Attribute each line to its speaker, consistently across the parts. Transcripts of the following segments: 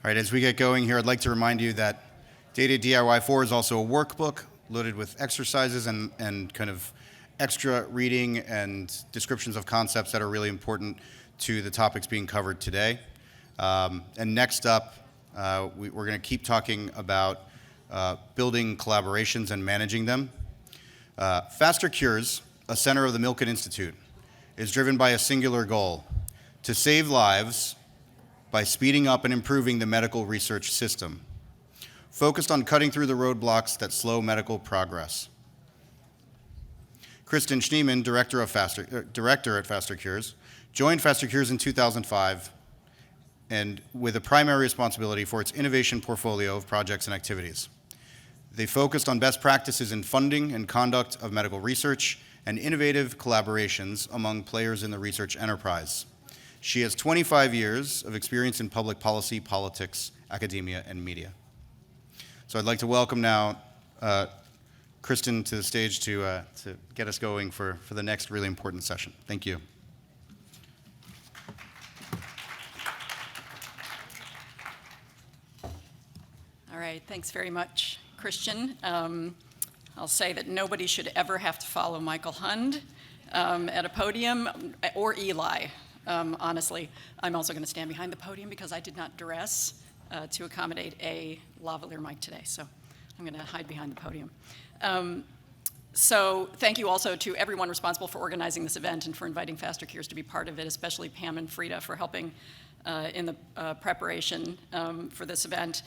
Speaker 1: right, as we get going here, I'd like to remind you that Data DIY 4 is also a workbook loaded with exercises and kind of extra reading and descriptions of concepts that are really important to the topics being covered today. And next up, we're going to keep talking about building collaborations and managing them. Faster Cures, a center of the Milken Institute, is driven by a singular goal: to save lives by speeding up and improving the medical research system, focused on cutting through the roadblocks that slow medical progress. Kristen Schneeman, director at Faster Cures, joined Faster Cures in 2005 and with a primary responsibility for its innovation portfolio of projects and activities. They focused on best practices in funding and conduct of medical research and innovative collaborations among players in the research enterprise. She has 25 years of experience in public policy, politics, academia, and media. So I'd like to welcome now Kristen to the stage to get us going for the next really important session. Thank you.
Speaker 2: All right, thanks very much, Christian. I'll say that nobody should ever have to follow Michael Hund at a podium, or Eli. Honestly, I'm also going to stand behind the podium because I did not dress to accommodate a lavalier mic today, so I'm going to hide behind the podium. So thank you also to everyone responsible for organizing this event and for inviting Faster Cures to be part of it, especially Pam and Frida for helping in the preparation for this event.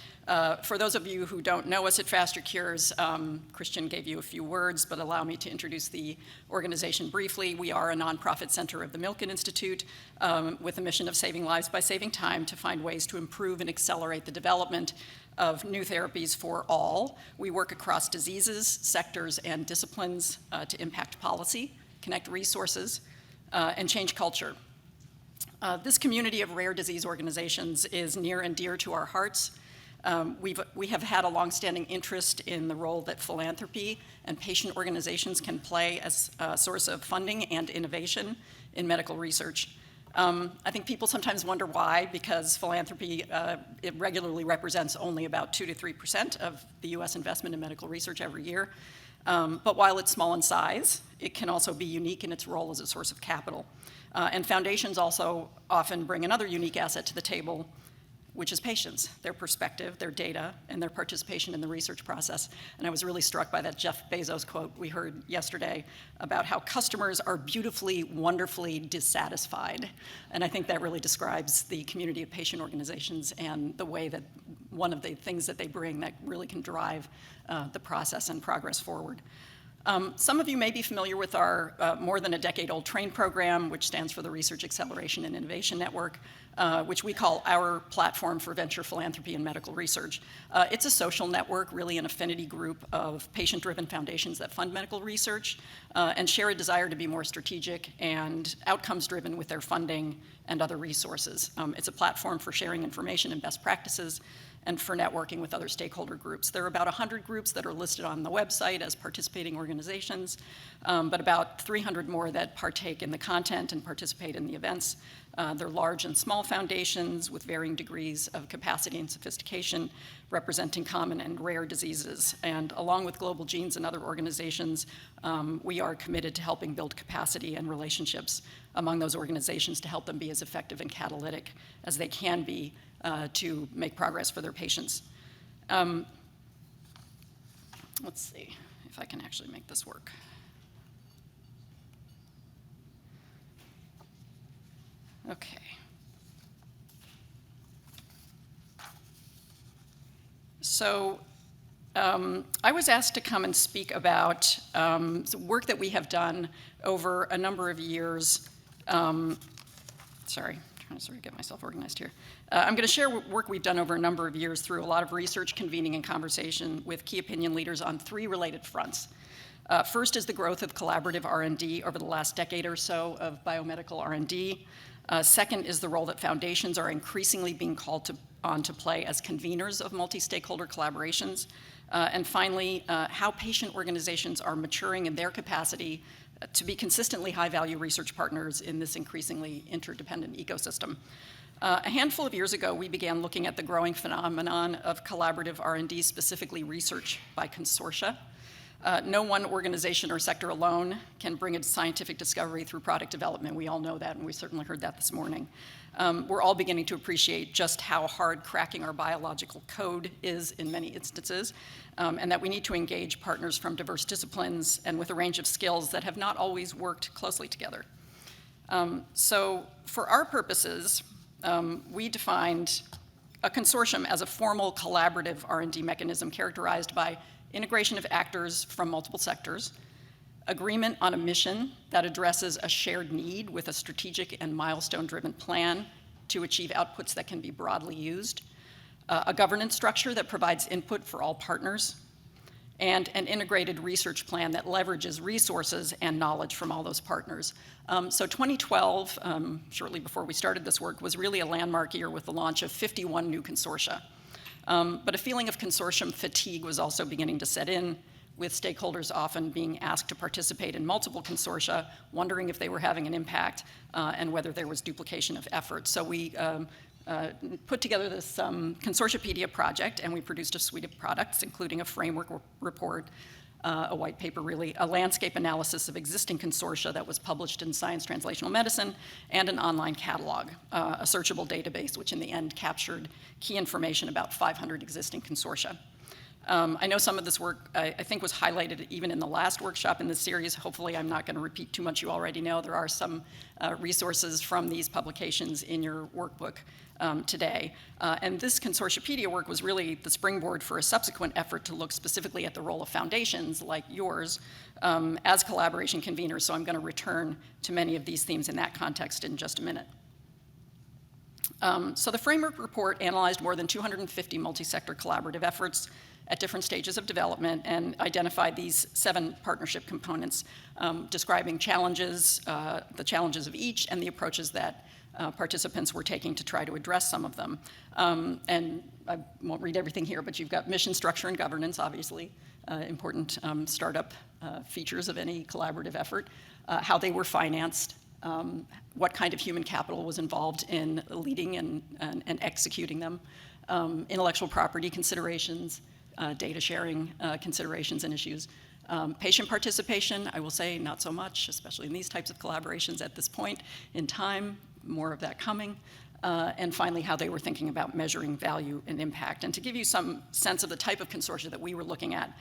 Speaker 2: For those of you who don't know us at Faster Cures, Christian gave you a few words, but allow me to introduce the organization briefly. We are a nonprofit center of the Milken Institute with a mission of saving lives by saving time to find ways to improve and accelerate the development of new therapies for all. We work across diseases, sectors, and disciplines to impact policy, connect resources, and change culture. This community of rare disease organizations is near and dear to our hearts. We have had a longstanding interest in the role that philanthropy and patient organizations can play as a source of funding and innovation in medical research. I think people sometimes wonder why, because philanthropy it regularly represents only about 2 to 3% of the US investment in medical research every year. But while it's small in size, it can also be unique in its role as a source of capital. And foundations also often bring another unique asset to the table, which is patients, their perspective, their data, and their participation in the research process. And I was really struck by that Jeff Bezos quote we heard yesterday about how customers are beautifully, wonderfully dissatisfied. And I think that really describes the community of patient organizations and the way that one of the things that they bring that really can drive the process and progress forward. Some of you may be familiar with our more than a decade-old TRAIN program, which stands for the Research Acceleration and Innovation Network, which we call our platform for venture philanthropy and medical research. It's a social network, really an affinity group of patient-driven foundations that fund medical research and share a desire to be more strategic and outcomes-driven with their funding and other resources. It's a platform for sharing information and best practices and for networking with other stakeholder groups. There are about 100 groups that are listed on the website as participating organizations, but about 300 more that partake in the content and participate in the events. They're large and small foundations with varying degrees of capacity and sophistication, representing common and rare diseases. And along with Global Genes and other organizations, we are committed to helping build capacity and relationships among those organizations to help them be as effective and catalytic as they can be to make progress for their patients. Let's see if I can actually make this work. Okay. So I was asked to come and speak about some work that we have done over a number of years. Sorry, trying to sort of get myself organized here. I'm going to share work we've done over a number of years through a lot of research, convening, and conversation with key opinion leaders on 3 related fronts. First is the growth of collaborative R&D over the last decade or so of biomedical R&D. Second is the role that foundations are increasingly being called on to play as conveners of multi-stakeholder collaborations. And finally, how patient organizations are maturing in their capacity to be consistently high-value research partners in this increasingly interdependent ecosystem. A handful of years ago, we began looking at the growing phenomenon of collaborative R&D, specifically research by consortia. No one organization or sector alone can bring a scientific discovery through product development. We all know that, and we certainly heard that this morning. We're all beginning to appreciate just how hard cracking our biological code is in many instances, and that we need to engage partners from diverse disciplines and with a range of skills that have not always worked closely together. So for our purposes, we defined a consortium as a formal collaborative R&D mechanism characterized by integration of actors from multiple sectors, agreement on a mission that addresses a shared need with a strategic and milestone-driven plan to achieve outputs that can be broadly used, a governance structure that provides input for all partners, and an integrated research plan that leverages resources and knowledge from all those partners. So 2012, shortly before we started this work, was really a landmark year with the launch of 51 new consortia. But a feeling of consortium fatigue was also beginning to set in, with stakeholders often being asked to participate in multiple consortia, wondering if they were having an impact and whether there was duplication of effort. So we put together this Consortiapedia project, and we produced a suite of products, including a framework report, a white paper, really, a landscape analysis of existing consortia that was published in Science Translational Medicine, and an online catalog, a searchable database, which in the end captured key information about 500 existing consortia. I know some of this work, I think, was highlighted even in the last workshop in this series. Hopefully, I'm not going to repeat too much you already know. There are some resources from these publications in your workbook today. And this Consortiapedia work was really the springboard for a subsequent effort to look specifically at the role of foundations like yours as collaboration conveners. So I'm going to return to many of these themes in that context in just a minute. So the framework report analyzed more than 250 multi-sector collaborative efforts at different stages of development and identified these 7 partnership components, describing challenges, the challenges of each, and the approaches that participants were taking to try to address some of them. And I won't read everything here, but you've got mission, structure, and governance, obviously, important startup features of any collaborative effort, how they were financed, what kind of human capital was involved in leading and executing them, intellectual property considerations, data sharing considerations and issues. Patient participation, I will say not so much, especially in these types of collaborations at this point in time, more of that coming. And finally, how they were thinking about measuring value and impact. And to give you some sense of the type of consortia that we were looking at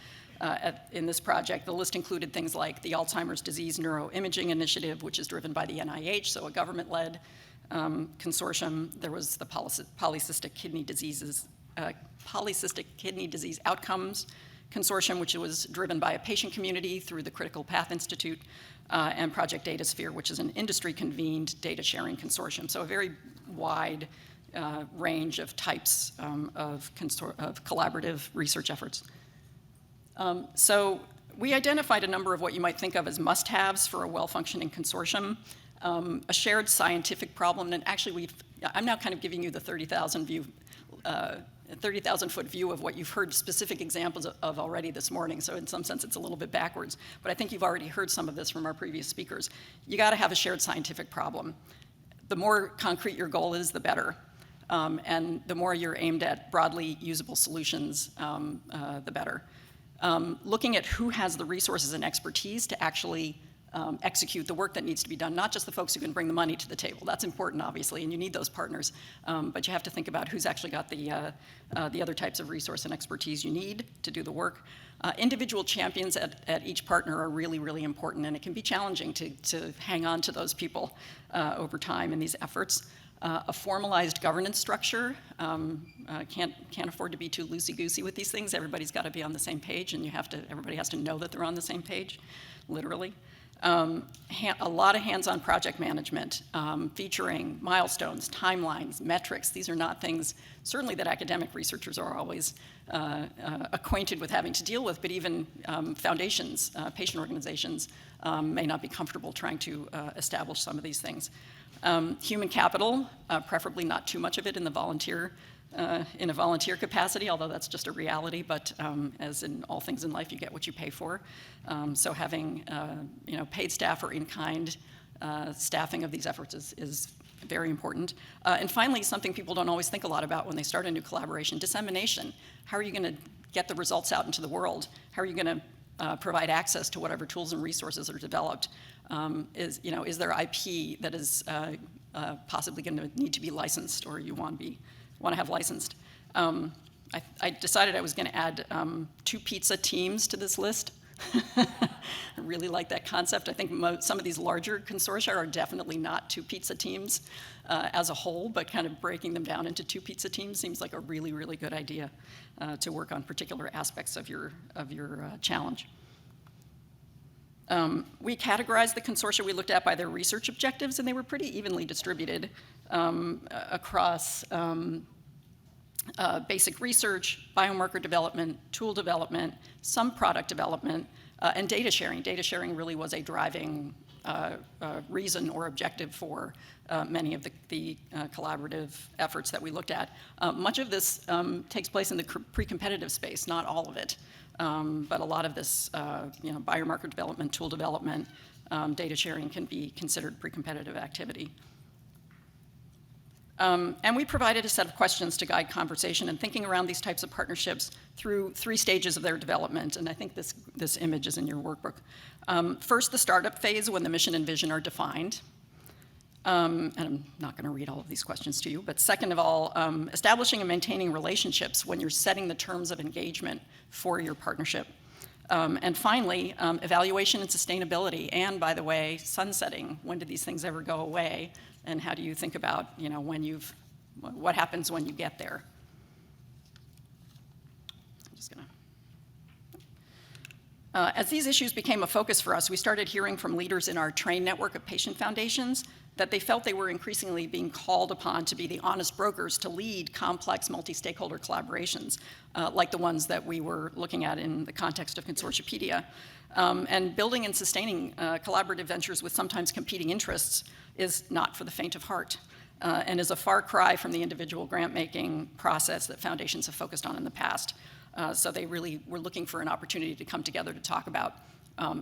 Speaker 2: in this project, the list included things like the Alzheimer's Disease Neuroimaging Initiative, which is driven by the NIH, so a government-led consortium. There was the Polycystic Kidney Disease Outcomes Consortium, which was driven by a patient community through the Critical Path Institute, and Project Datasphere, which is an industry-convened data sharing consortium. So a very wide range of types of collaborative research efforts. So we identified a number of what you might think of as must-haves for a well-functioning consortium. A shared scientific problem, and actually I'm now kind of giving you the 30,000-foot view of what you've heard specific examples of already this morning, so in some sense it's a little bit backwards, but I think you've already heard some of this from our previous speakers. You got to have a shared scientific problem. The more concrete your goal is, the better, and the more you're aimed at broadly usable solutions, the better. Looking at who has the resources and expertise to actually execute the work that needs to be done, not just the folks who can bring the money to the table. That's important, obviously, and you need those partners, but you have to think about who's actually got the other types of resource and expertise you need to do the work. Individual champions at each partner are really, really important, and it can be challenging to hang on to those people over time in these efforts. A formalized governance structure, can't afford to be too loosey-goosey with these things. Everybody's got to be on the same page, and everybody has to know that they're on the same page, literally. A lot of hands-on project management, featuring milestones, timelines, metrics. These are not things, certainly, that academic researchers are always acquainted with having to deal with, but even foundations, patient organizations may not be comfortable trying to establish some of these things. Human capital, preferably not too much of it in a volunteer capacity, although that's just a reality, but as in all things in life, you get what you pay for. So having paid staff or in-kind staffing of these efforts is very important. And finally, something people don't always think a lot about when they start a new collaboration, dissemination. How are you going to get the results out into the world? How are you going to provide access to whatever tools and resources are developed? Is there IP that is possibly going to need to be licensed, or you want to have licensed? I decided I was going to add 2 pizza teams to this list. I really like that concept. I think some of these larger consortia are definitely not 2 pizza teams as a whole, but kind of breaking them down into 2 pizza teams seems like a really, really good idea to work on particular aspects of your challenge. We categorized the consortia we looked at by their research objectives, and they were pretty evenly distributed across basic research, biomarker development, tool development, some product development, and data sharing. Data sharing really was a driving reason or objective for many of the collaborative efforts that we looked at. Much of this takes place in the pre-competitive space, not all of it, but a lot of this biomarker development, tool development, data sharing can be considered pre-competitive activity. And we provided a set of questions to guide conversation and thinking around these types of partnerships through 3 stages of their development, and I think this image is in your workbook. First, the startup phase, when the mission and vision are defined. And I'm not going to read all of these questions to you, but second of all, establishing and maintaining relationships when you're setting the terms of engagement for your partnership. And finally, evaluation and sustainability, and by the way, sunsetting. When do these things ever go away? And how do you think about, what happens when you get there? I'm just gonna. As these issues became a focus for us, we started hearing from leaders in our trained network of patient foundations that they felt they were increasingly being called upon to be the honest brokers to lead complex multi-stakeholder collaborations, like the ones that we were looking at in the context of Consortiopedia. And building and sustaining collaborative ventures with sometimes competing interests is not for the faint of heart, and is a far cry from the individual grant-making process that foundations have focused on in the past. So they really were looking for an opportunity to come together to talk about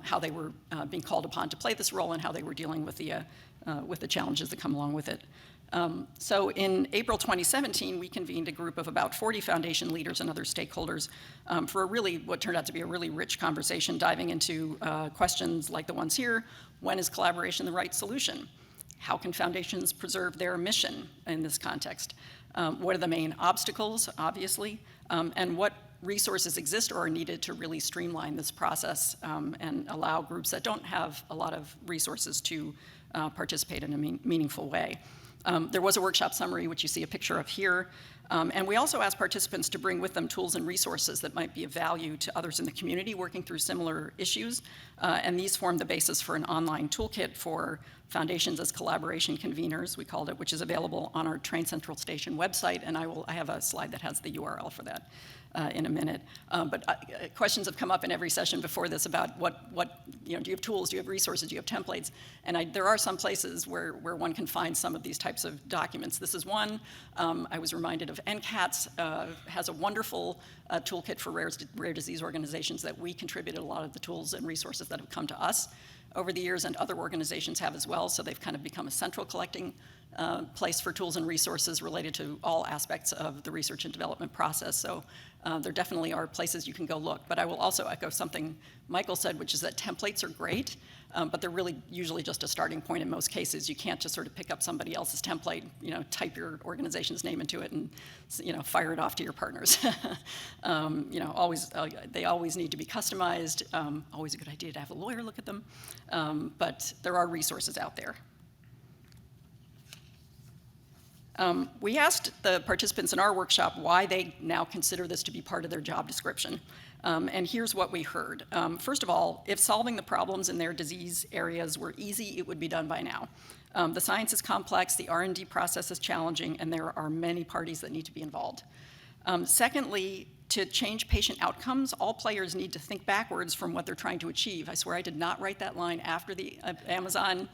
Speaker 2: how they were being called upon to play this role and how they were dealing with the challenges that come along with it. So in April 2017, we convened a group of about 40 foundation leaders and other stakeholders for what turned out to be a really rich conversation, diving into questions like the ones here. When is collaboration the right solution? How can foundations preserve their mission in this context? What are the main obstacles, obviously? And what resources exist or are needed to really streamline this process and allow groups that don't have a lot of resources to participate in a meaningful way? There was a workshop summary, which you see a picture of here. And we also asked participants to bring with them tools and resources that might be of value to others in the community working through similar issues. And these form the basis for an online toolkit for foundations as collaboration conveners, we called it, which is available on our Train Central Station website. And I have a slide that has the URL for that in a minute. But questions have come up in every session before this about do you have tools, do you have resources, do you have templates? And there are some places where one can find some of these types of documents. This is one. I was reminded of NCATS has a wonderful toolkit for rare disease organizations that we contributed a lot of the tools and resources that have come to us over the years, and other organizations have as well. So they've kind of become a central collecting place for tools and resources related to all aspects of the research and development process. So there definitely are places you can go look. But I will also echo something Michael said, which is that templates are great, but they're really usually just a starting point in most cases. You can't just sort of pick up somebody else's template, type your organization's name into it and, fire it off to your partners. They always need to be customized. Always a good idea to have a lawyer look at them. But there are resources out there. We asked the participants in our workshop why they now consider this to be part of their job description. And here's what we heard. First of all, if solving the problems in their disease areas were easy, it would be done by now. The science is complex, the R&D process is challenging, and there are many parties that need to be involved. Secondly, to change patient outcomes, all players need to think backwards from what they're trying to achieve. I swear I did not write that line after the Amazon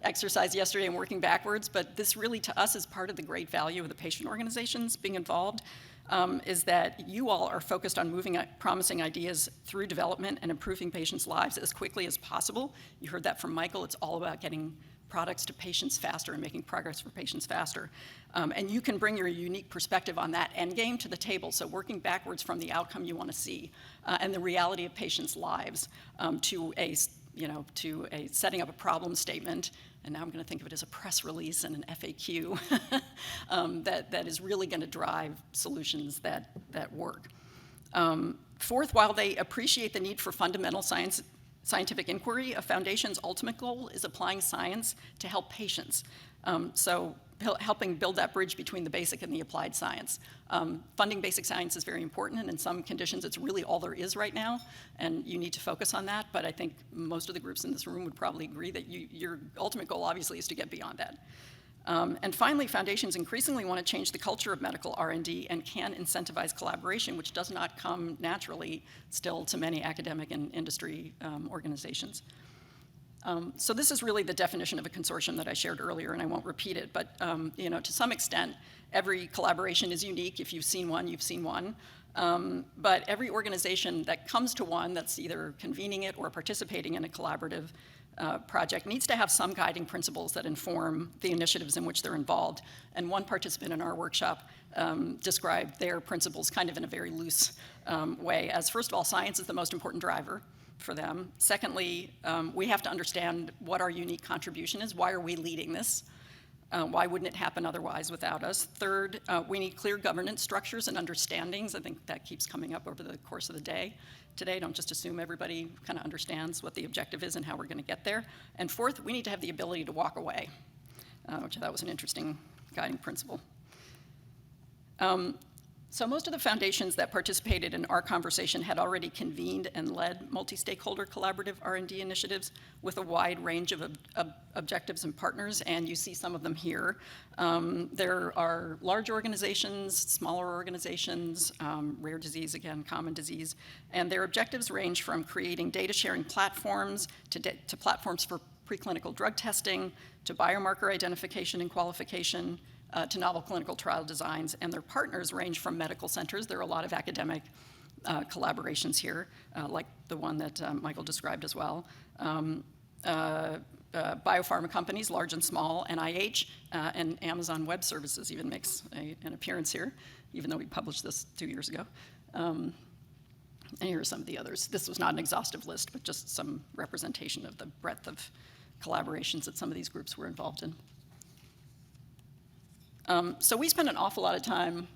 Speaker 2: exercise yesterday and working backwards, but this really to us is part of the great value of the patient organizations being involved, is that you all are focused on moving promising ideas through development and improving patients' lives as quickly as possible. You heard that from Michael. It's all about getting products to patients faster and making progress for patients faster. And you can bring your unique perspective on that end game to the table, so working backwards from the outcome you want to see and the reality of patients' lives to a setting up a problem statement, and now I'm going to think of it as a press release and an FAQ that is really going to drive solutions that work. Fourth, while they appreciate the need for fundamental scientific inquiry, a foundation's ultimate goal is applying science to help patients. So helping build that bridge between the basic and the applied science. Funding basic science is very important, and in some conditions it's really all there is right now, and you need to focus on that, but I think most of the groups in this room would probably agree that your ultimate goal obviously is to get beyond that. And finally, foundations increasingly want to change the culture of medical R&D and can incentivize collaboration, which does not come naturally still to many academic and industry organizations. So this is really the definition of a consortium that I shared earlier, and I won't repeat it, but to some extent, every collaboration is unique. If you've seen one, you've seen one. But every organization that comes to one that's either convening it or participating in a collaborative project needs to have some guiding principles that inform the initiatives in which they're involved. And one participant in our workshop described their principles kind of in a very loose way as, first of all, science is the most important driver for them. Secondly, we have to understand what our unique contribution is. Why are we leading this? Why wouldn't it happen otherwise without us? Third, we need clear governance structures and understandings. I think that keeps coming up over the course of the day. Today, don't just assume everybody kind of understands what the objective is and how we're going to get there. And fourth, we need to have the ability to walk away, which I thought was an interesting guiding principle. So most of the foundations that participated in our conversation had already convened and led multi-stakeholder collaborative R&D initiatives with a wide range of objectives and partners, and you see some of them here. There are large organizations, smaller organizations, rare disease, again, common disease, and their objectives range from creating data sharing platforms to platforms for preclinical drug testing, to biomarker identification and qualification, to novel clinical trial designs, and their partners range from medical centers. There are a lot of academic collaborations here, like the one that Michael described as well. Biopharma companies, large and small, NIH, and Amazon Web Services even makes an appearance here, even though we published this 2 years ago. And here are some of the others. This was not an exhaustive list, but just some representation of the breadth of collaborations that some of these groups were involved in. So we spent an awful lot of time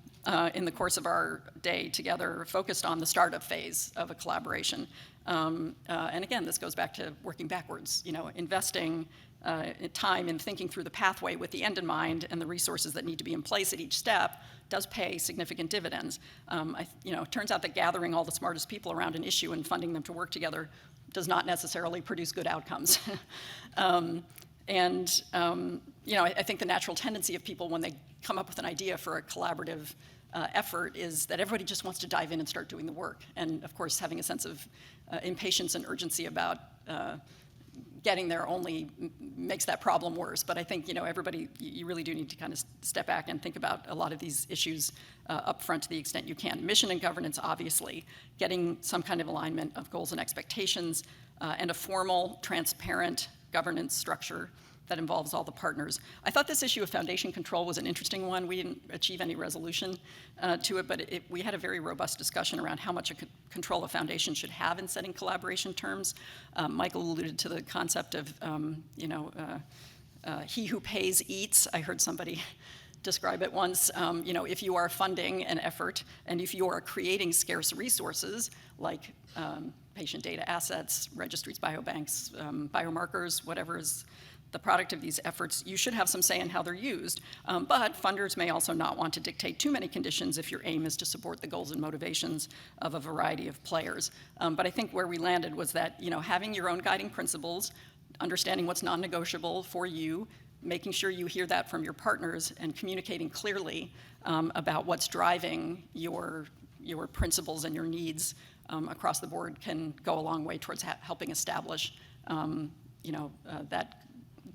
Speaker 2: in the course of our day together focused on the startup phase of a collaboration. And again, this goes back to working backwards, investing time in thinking through the pathway with the end in mind and the resources that need to be in place at each step does pay significant dividends. It turns out that gathering all the smartest people around an issue and funding them to work together does not necessarily produce good outcomes. I think the natural tendency of people when they come up with an idea for a collaborative effort is that everybody just wants to dive in and start doing the work. And of course, having a sense of impatience and urgency about getting there only makes that problem worse. But I think, everybody, you really do need to kind of step back and think about a lot of these issues up front to the extent you can. Mission and governance, obviously, getting some kind of alignment of goals and expectations, and a formal, transparent governance structure that involves all the partners. I thought this issue of foundation control was an interesting one. We didn't achieve any resolution to it, but we had a very robust discussion around how much control a foundation should have in setting collaboration terms. Michael alluded to the concept of, he who pays eats. I heard somebody describe it once. If you are funding an effort and if you are creating scarce resources like patient data assets, registries, biobanks, biomarkers, whatever is the product of these efforts, you should have some say in how they're used. But funders may also not want to dictate too many conditions if your aim is to support the goals and motivations of a variety of players. But I think where we landed was that, having your own guiding principles, understanding what's non-negotiable for you, making sure you hear that from your partners, and communicating clearly about what's driving your principles and your needs across the board can go a long way towards helping establish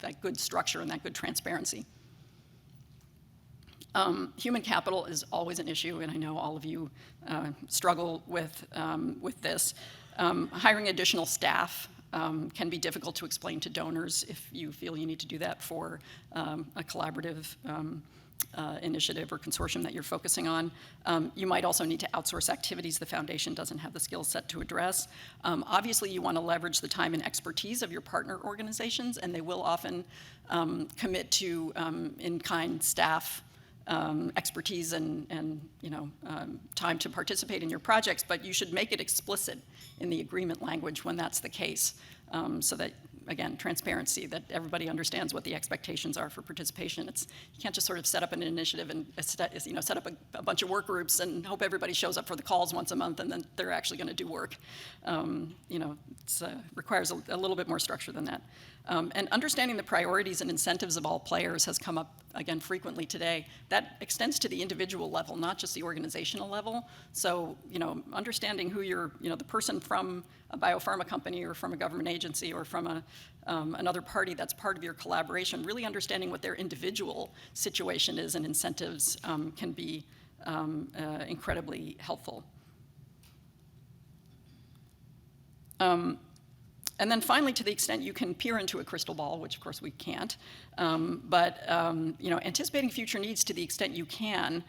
Speaker 2: that good structure and that good transparency. Human capital is always an issue, and I know all of you struggle with this. Hiring additional staff can be difficult to explain to donors if you feel you need to do that for a collaborative initiative or consortium that you're focusing on. You might also need to outsource activities the foundation doesn't have the skill set to address. Obviously, you want to leverage the time and expertise of your partner organizations, and they will often commit to in-kind staff expertise and time to participate in your projects, but you should make it explicit in the agreement language when that's the case, so that, again, transparency, that everybody understands what the expectations are for participation. You can't just sort of set up an initiative and set up a bunch of work groups and hope everybody shows up for the calls once a month and then they're actually going to do work. It requires a little bit more structure than that. And understanding the priorities and incentives of all players has come up, again, frequently today. That extends to the individual level, not just the organizational level. So, understanding who the person from a biopharma company or from a government agency or from another party that's part of your collaboration, really understanding what their individual situation is and incentives can be incredibly helpful. And then finally, to the extent you can peer into a crystal ball, which of course we can't, anticipating future needs to the extent you can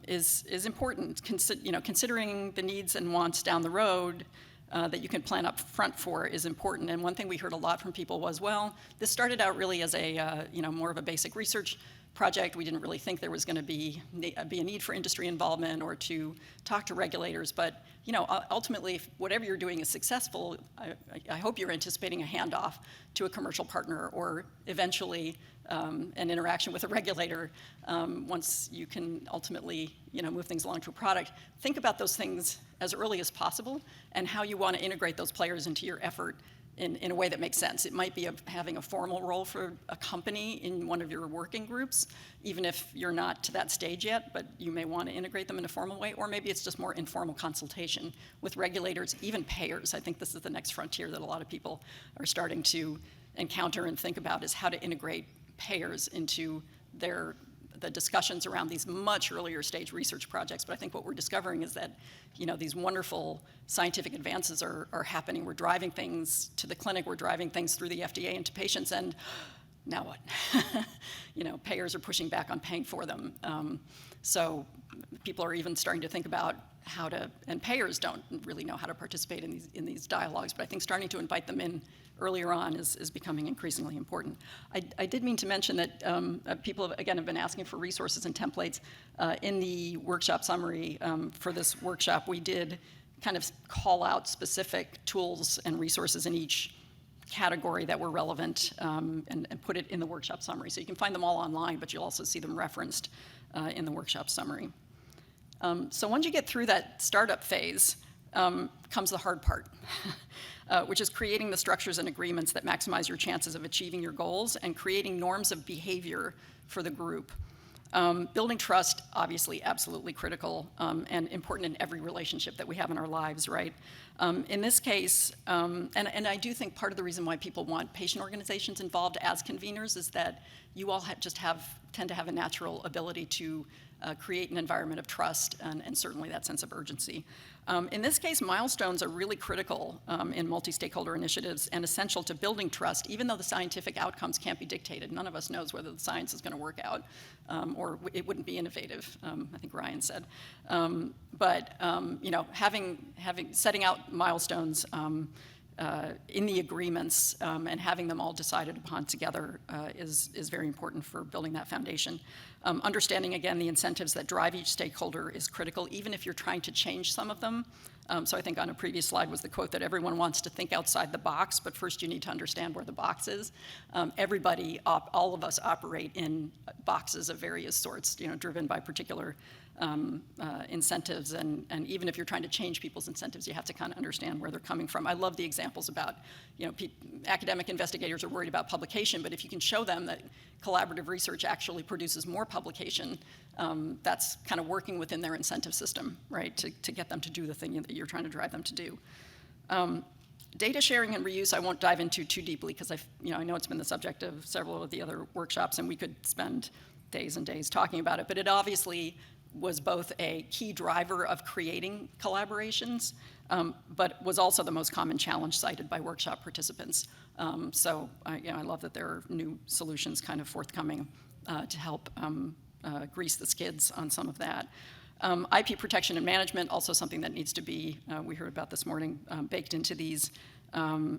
Speaker 2: is important. Considering the needs and wants down the road that you can plan up front for is important. And one thing we heard a lot from people was, well, this started out really as a more of a basic research project. We didn't really think there was going to be a need for industry involvement or to talk to regulators. But ultimately, if whatever you're doing is successful, I hope you're anticipating a handoff to a commercial partner or eventually an interaction with a regulator once you can ultimately move things along to a product. Think about those things as early as possible and how you want to integrate those players into your effort in a way that makes sense. It might be having a formal role for a company in one of your working groups, even if you're not to that stage yet, but you may want to integrate them in a formal way, or maybe it's just more informal consultation with regulators, even payers. I think this is the next frontier that a lot of people are starting to encounter and think about, is how to integrate payers into the discussions around these much earlier stage research projects. But I think what we're discovering is that these wonderful scientific advances are happening. We're driving things to the clinic, we're driving things through the FDA into patients, and now what? Payers are pushing back on paying for them. So people are even starting to think about and payers don't really know how to participate in these dialogues, but I think starting to invite them in earlier on is becoming increasingly important. I did mean to mention that people have been asking for resources and templates. In the workshop summary for this workshop, we did kind of call out specific tools and resources in each category that were relevant and put it in the workshop summary. So you can find them all online, but you'll also see them referenced in the workshop summary. So once you get through that startup phase, comes the hard part, which is creating the structures and agreements that maximize your chances of achieving your goals and creating norms of behavior for the group. Building trust, obviously, absolutely critical and important in every relationship that we have in our lives, right? In this case, and I do think part of the reason why people want patient organizations involved as conveners is that you all tend to have a natural ability to create an environment of trust and certainly that sense of urgency. In this case, milestones are really critical in multi-stakeholder initiatives and essential to building trust, even though the scientific outcomes can't be dictated. None of us knows whether the science is going to work out or it wouldn't be innovative, I think Ryan said. But setting out milestones in the agreements and having them all decided upon together is very important for building that foundation. Understanding, again, the incentives that drive each stakeholder is critical, even if you're trying to change some of them. So I think on a previous slide was the quote that everyone wants to think outside the box, but first you need to understand where the box is. All of us operate in boxes of various sorts, driven by particular incentives, and even if you're trying to change people's incentives, you have to kind of understand where they're coming from. I love the examples about, academic investigators are worried about publication, but if you can show them that collaborative research actually produces more publication, that's kind of working within their incentive system, right, to get them to do the thing that you're trying to drive them to do. Data sharing and reuse I won't dive into too deeply because I know it's been the subject of several of the other workshops and we could spend days and days talking about it, but it obviously was both a key driver of creating collaborations but was also the most common challenge cited by workshop participants. So I love that there are new solutions kind of forthcoming to help grease the skids on some of that. IP protection and management, also something that needs to be, we heard about this morning, baked into these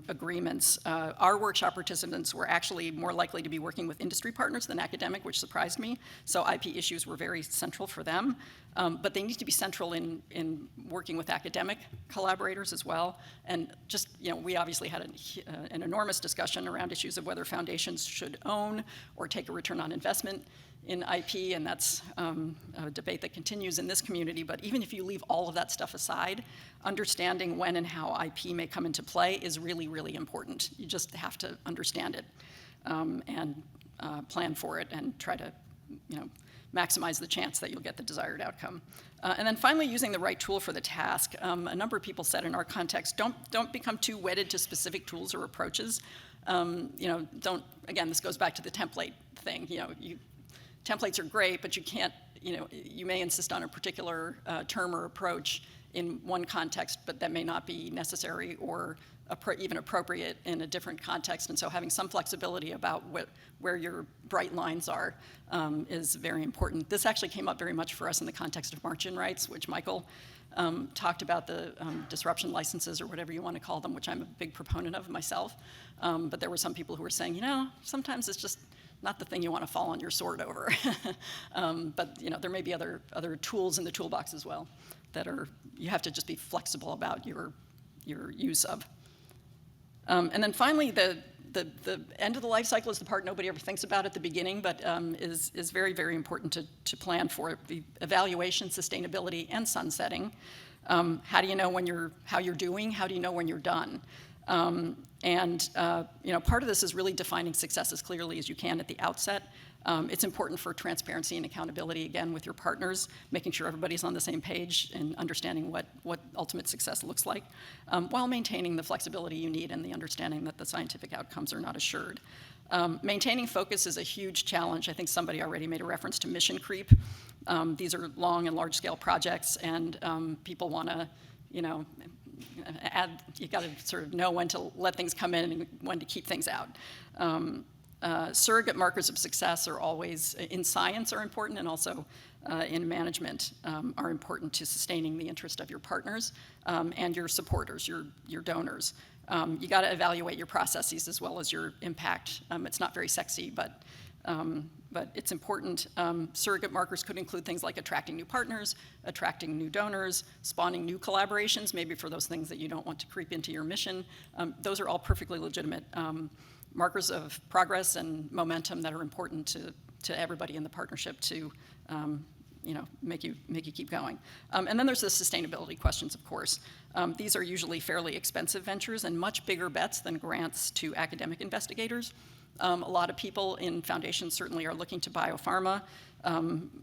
Speaker 2: agreements. Our workshop participants were actually more likely to be working with industry partners than academic, which surprised me. So IP issues were very central for them, but they need to be central in working with academic collaborators as well. And just, we obviously had an enormous discussion around issues of whether foundations should own or take a return on investment in IP, and that's a debate that continues in this community. But even if you leave all of that stuff aside, understanding when and how IP may come into play is really, really important. You just have to understand it and plan for it and try to, maximize the chance that you'll get the desired outcome. And then finally, using the right tool for the task. A number of people said in our context, don't become too wedded to specific tools or approaches. Again, this goes back to the template thing. Templates are great, but you can't, you may insist on a particular term or approach in one context, but that may not be necessary or even appropriate in a different context. And so having some flexibility about where your bright lines are is very important. This actually came up very much for us in the context of march-in rights, which Michael talked about, the disruption licenses or whatever you want to call them, which I'm a big proponent of myself. But there were some people who were saying, sometimes it's just not the thing you want to fall on your sword over. But there may be other tools in the toolbox as well that you have to just be flexible about your use of. And then finally, the end of the life cycle is the part nobody ever thinks about at the beginning, but is very, very important to plan for. The evaluation, sustainability, and sunsetting. How do you know how you're doing? How do you know when you're done? Part of this is really defining success as clearly as you can at the outset. It's important for transparency and accountability, again, with your partners, making sure everybody's on the same page and understanding what ultimate success looks like, while maintaining the flexibility you need and the understanding that the scientific outcomes are not assured. Maintaining focus is a huge challenge. I think somebody already made a reference to mission creep. These are long and large-scale projects, and people want to, you got to sort of know when to let things come in and when to keep things out. Surrogate markers of success are always, in science, are important, and also in management are important to sustaining the interest of your partners and your supporters, your donors. You got to evaluate your processes as well as your impact. It's not very sexy, but it's important. Surrogate markers could include things like attracting new partners, attracting new donors, spawning new collaborations, maybe for those things that you don't want to creep into your mission. Those are all perfectly legitimate markers of progress and momentum that are important to everybody in the partnership to make you keep going. And then there's the sustainability questions, of course. These are usually fairly expensive ventures and much bigger bets than grants to academic investigators. A lot of people in foundations certainly are looking to biopharma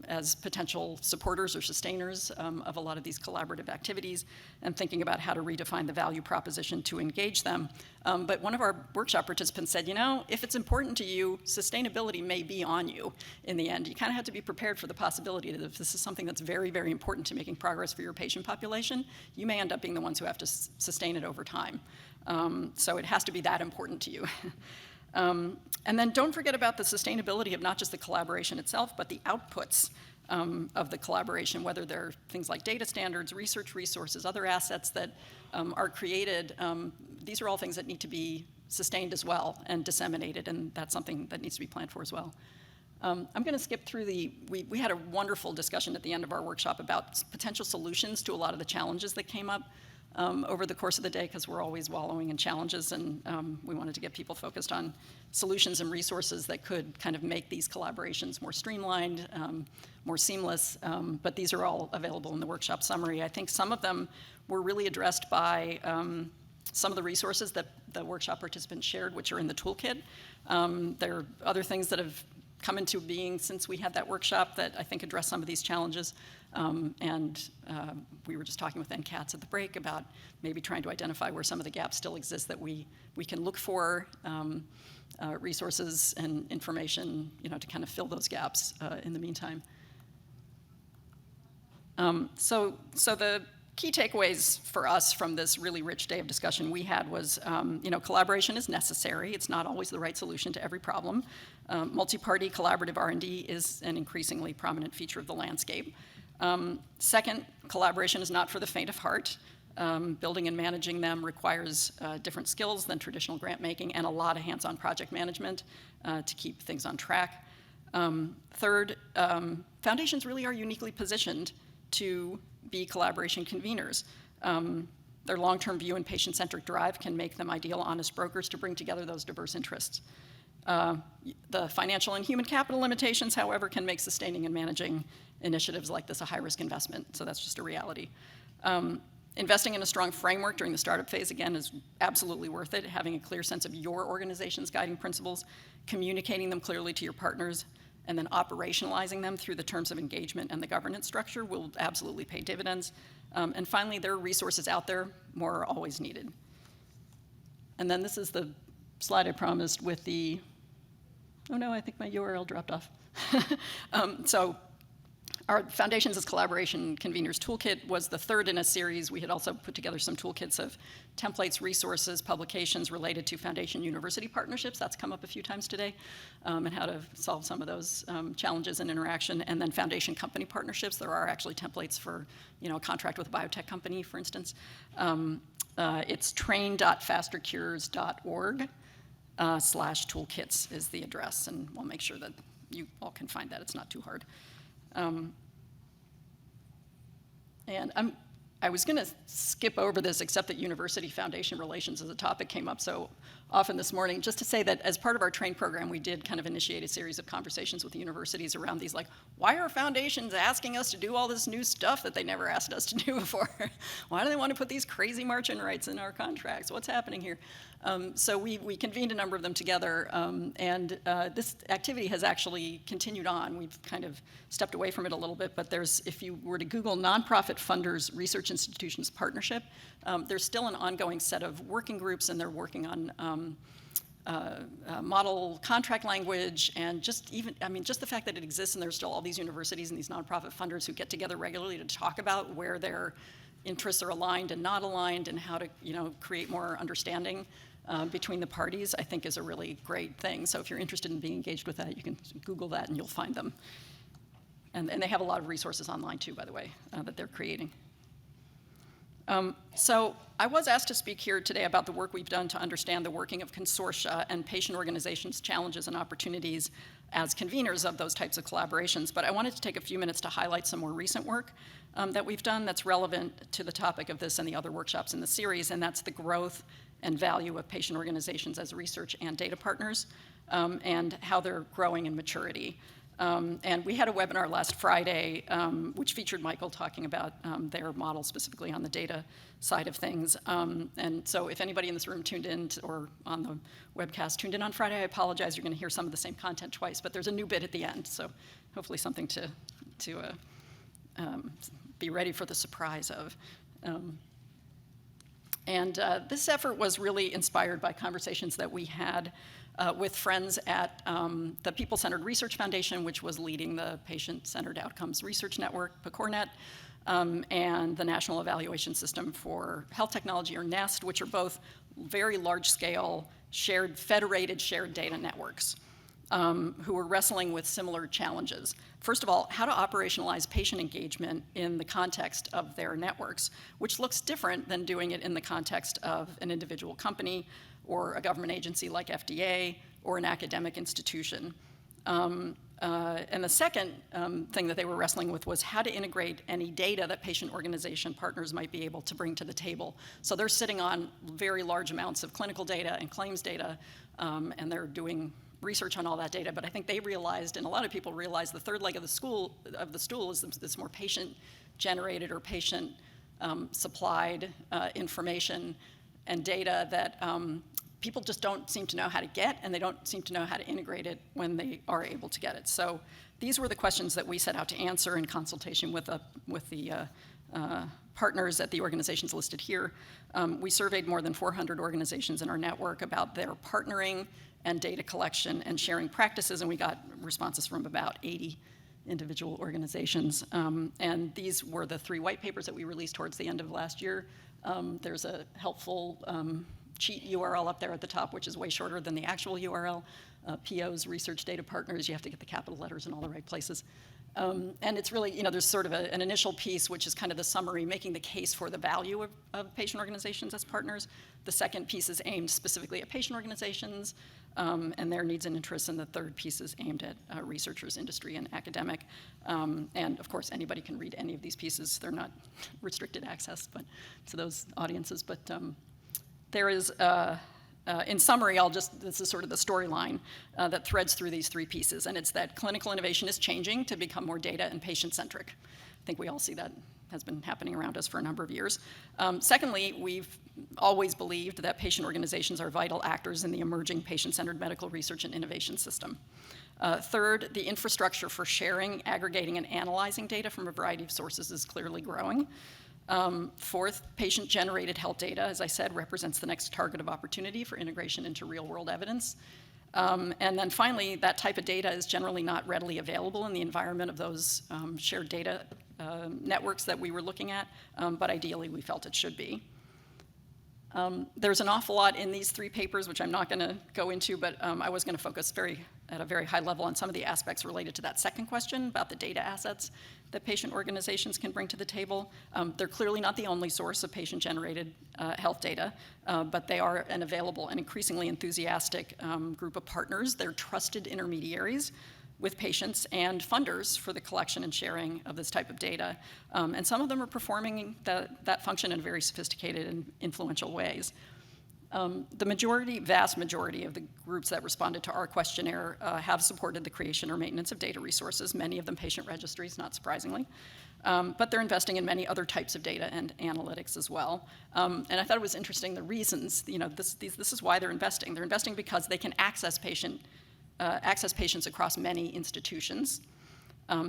Speaker 2: as potential supporters or sustainers of a lot of these collaborative activities and thinking about how to redefine the value proposition to engage them. But one of our workshop participants said, if it's important to you, sustainability may be on you in the end. You kind of have to be prepared for the possibility that if this is something that's very, very important to making progress for your patient population, you may end up being the ones who have to sustain it over time. So it has to be that important to you. And then don't forget about the sustainability of not just the collaboration itself, but the outputs of the collaboration, whether they're things like data standards, research resources, other assets that are created. These are all things that need to be sustained as well and disseminated, and that's something that needs to be planned for as well. I'm going to skip through we had a wonderful discussion at the end of our workshop about potential solutions to a lot of the challenges that came up over the course of the day, because we're always wallowing in challenges, and we wanted to get people focused on solutions and resources that could kind of make these collaborations more streamlined, more seamless, but these are all available in the workshop summary. I think some of them were really addressed by some of the resources that the workshop participants shared, which are in the toolkit. There are other things that have come into being since we had that workshop that I think address some of these challenges. We were just talking with NCATS at the break about maybe trying to identify where some of the gaps still exist that we can look for resources and information, to kind of fill those gaps in the meantime. So the key takeaways for us from this really rich day of discussion we had was, collaboration is necessary. It's not always the right solution to every problem. Multi-party collaborative R&D is an increasingly prominent feature of the landscape. Second, collaboration is not for the faint of heart. Building and managing them requires different skills than traditional grant making and a lot of hands-on project management to keep things on track. Third, foundations really are uniquely positioned to be collaboration conveners. Their long-term view and patient-centric drive can make them ideal honest brokers to bring together those diverse interests. The financial and human capital limitations, however, can make sustaining and managing initiatives like this a high-risk investment, so that's just a reality. Investing in a strong framework during the startup phase, again, is absolutely worth it. Having a clear sense of your organization's guiding principles, communicating them clearly to your partners, and then operationalizing them through the terms of engagement and the governance structure will absolutely pay dividends. And finally, there are resources out there, more are always needed. And then this is the slide I promised with the, oh no, I think my URL dropped off. So our Foundations as Collaboration Conveners Toolkit was the third in a series. We had also put together some toolkits of templates, resources, publications related to foundation university partnerships. That's come up a few times today, and how to solve some of those challenges and interaction. And then foundation company partnerships. There are actually templates for, a contract with a biotech company, for instance. It's train.fastercures.org /toolkits is the address, and we'll make sure that you all can find that. It's not too hard. And I was going to skip over this, except that university foundation relations as a topic came up so often this morning, just to say that as part of our TRAIN program, we did kind of initiate a series of conversations with the universities around these, like, why are foundations asking us to do all this new stuff that they never asked us to do before? Why do they want to put these crazy margin rights in our contracts? What's happening here? So we convened a number of them together, and this activity has actually continued on. We've kind of stepped away from it a little bit, but if you were to Google Nonprofit Funders Research Institutions Partnership, there's still an ongoing set of working groups, and they're working on model contract language, and just the fact that it exists, and there's still all these universities and these nonprofit funders who get together regularly to talk about where their interests are aligned and not aligned, and how to create more understanding between the parties, I think is a really great thing. So if you're interested in being engaged with that, you can Google that and you'll find them. And they have a lot of resources online too, by the way, that they're creating. So I was asked to speak here today about the work we've done to understand the working of consortia and patient organizations' challenges and opportunities as conveners of those types of collaborations. But I wanted to take a few minutes to highlight some more recent work that we've done that's relevant to the topic of this and the other workshops in the series, and that's the growth and value of patient organizations as research and data partners, and how they're growing in maturity. And we had a webinar last Friday, which featured Michael talking about their model specifically on the data side of things. And so if anybody in this room tuned in or on the webcast tuned in on Friday, I apologize. You're going to hear some of the same content twice, but there's a new bit at the end, so hopefully something to be ready for the surprise of. This effort was really inspired by conversations that we had with friends at the People-Centered Research Foundation, which was leading the Patient-Centered Outcomes Research Network, PCORNet, and the National Evaluation System for Health Technology, or NEST, which are both very large-scale, federated shared data networks, who were wrestling with similar challenges. First of all, how to operationalize patient engagement in the context of their networks, which looks different than doing it in the context of an individual company or a government agency like FDA or an academic institution. And the second thing that they were wrestling with was how to integrate any data that patient organization partners might be able to bring to the table. So they're sitting on very large amounts of clinical data and claims data, and they're doing research on all that data, but I think they realized, and a lot of people realized, the third leg of the stool is this more patient-generated or patient-supplied information and data that people just don't seem to know how to get, and they don't seem to know how to integrate it when they are able to get it. So these were the questions that we set out to answer in consultation with the partners at the organizations listed here. We surveyed more than 400 organizations in our network about their partnering and data collection and sharing practices, and we got responses from about 80 individual organizations. And these were the 3 white papers that we released towards the end of last year. There's a helpful cheat URL up there at the top, which is way shorter than the actual URL. POs, research data partners, you have to get the capital letters in all the right places. And it's really, there's sort of an initial piece, which is kind of the summary, making the case for the value of patient organizations as partners. The second piece is aimed specifically at patient organizations and their needs and interests, and the third piece is aimed at researchers, industry, and academic. And of course, anybody can read any of these pieces. They're not restricted access to those audiences, but there is, in summary, this is sort of the storyline that threads through these 3 pieces, and it's that clinical innovation is changing to become more data and patient-centric. I think we all see that has been happening around us for a number of years. Secondly, we've always believed that patient organizations are vital actors in the emerging patient-centered medical research and innovation system. Third, the infrastructure for sharing, aggregating, and analyzing data from a variety of sources is clearly growing. Fourth, patient-generated health data, as I said, represents the next target of opportunity for integration into real-world evidence. And then finally, that type of data is generally not readily available in the environment of those shared data networks that we were looking at, but ideally we felt it should be. There's an awful lot in these 3 papers, which I'm not going to go into, but I was going to focus at a very high level on some of the aspects related to that second question about the data assets that patient organizations can bring to the table. They're clearly not the only source of patient-generated health data, but they are an available and increasingly enthusiastic group of partners. They're trusted intermediaries with patients and funders for the collection and sharing of this type of data. And some of them are performing that function in very sophisticated and influential ways. The vast majority of the groups that responded to our questionnaire have supported the creation or maintenance of data resources, many of them patient registries, not surprisingly. But they're investing in many other types of data and analytics as well. And I thought it was interesting, the reasons, this is why they're investing. They're investing because they can access patients across many institutions.